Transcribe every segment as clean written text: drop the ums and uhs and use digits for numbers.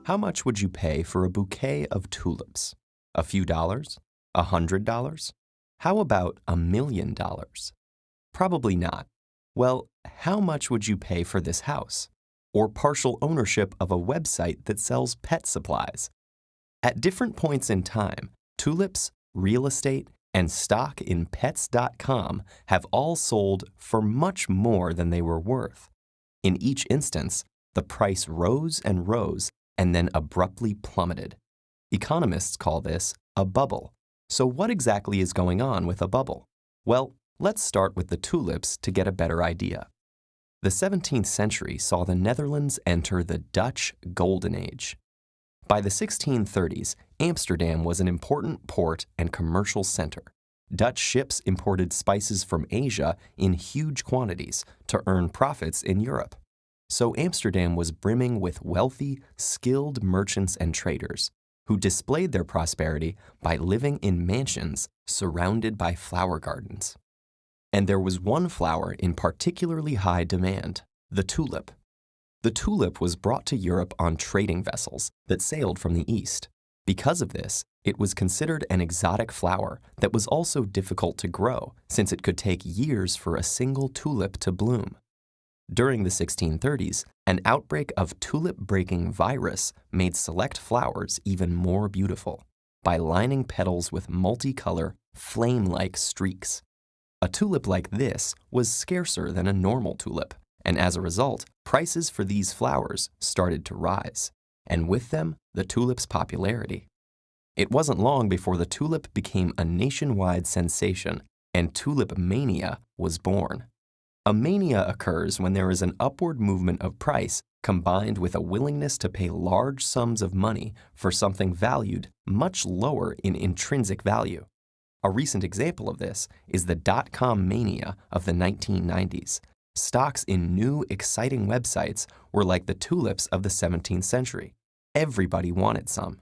How much would you pay for a bouquet of tulips? A few dollars? $100? How about $1,000,000? Probably not. Well, how much would you pay for this house? Or partial ownership of a website that sells pet supplies? At different points in time, tulips, real estate, and stock in pets.com have all sold for much more than they were worth. In each instance, the price rose and rose and then abruptly plummeted. Economists call this a bubble. So what exactly is going on with a bubble? Well, let's start with the tulips to get a better idea. The 17th century saw the Netherlands enter the Dutch Golden Age. By the 1630s, Amsterdam was an important port and commercial center. Dutch ships imported spices from Asia in huge quantities to earn profits in Europe. So Amsterdam was brimming with wealthy, skilled merchants and traders who displayed their prosperity by living in mansions surrounded by flower gardens. And there was one flower in particularly high demand, the tulip. The tulip was brought to Europe on trading vessels that sailed from the east. Because of this, it was considered an exotic flower that was also difficult to grow since it could take years for a single tulip to bloom. During the 1630s, an outbreak of tulip-breaking virus made select flowers even more beautiful by lining petals with multicolor, flame-like streaks. A tulip like this was scarcer than a normal tulip, and as a result, prices for these flowers started to rise, and with them, the tulip's popularity. It wasn't long before the tulip became a nationwide sensation, and tulip mania was born. A mania occurs when there is an upward movement of price combined with a willingness to pay large sums of money for something valued much lower in intrinsic value. A recent example of this is the dot-com mania of the 1990s. Stocks in new, exciting websites were like the tulips of the 17th century. Everybody wanted some.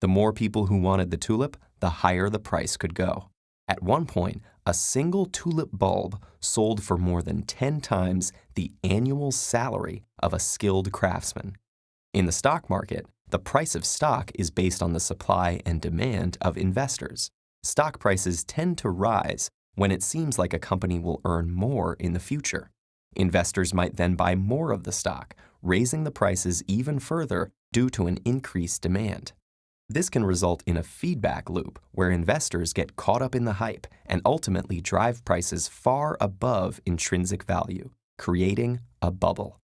The more people who wanted the tulip, the higher the price could go. At one point, a single tulip bulb sold for more than 10 times the annual salary of a skilled craftsman. In the stock market, the price of stock is based on the supply and demand of investors. Stock prices tend to rise when it seems like a company will earn more in the future. Investors might then buy more of the stock, raising the prices even further due to an increased demand. This can result in a feedback loop where investors get caught up in the hype and ultimately drive prices far above intrinsic value, creating a bubble.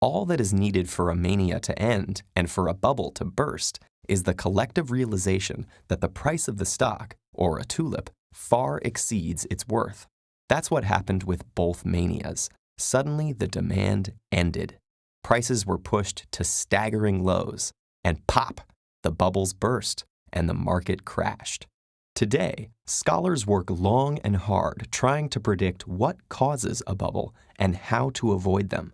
All that is needed for a mania to end and for a bubble to burst is the collective realization that the price of the stock, or a tulip, far exceeds its worth. That's what happened with both manias. Suddenly, the demand ended. Prices were pushed to staggering lows, and pop! The bubbles burst, and the market crashed. Today, scholars work long and hard trying to predict what causes a bubble and how to avoid them.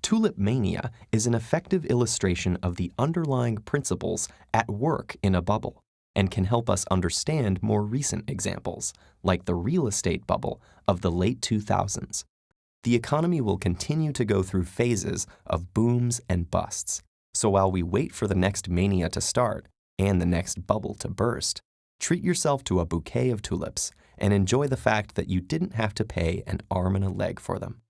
Tulip mania is an effective illustration of the underlying principles at work in a bubble and can help us understand more recent examples, like the real estate bubble of the late 2000s. The economy will continue to go through phases of booms and busts. So while we wait for the next mania to start and the next bubble to burst, treat yourself to a bouquet of tulips and enjoy the fact that you didn't have to pay an arm and a leg for them.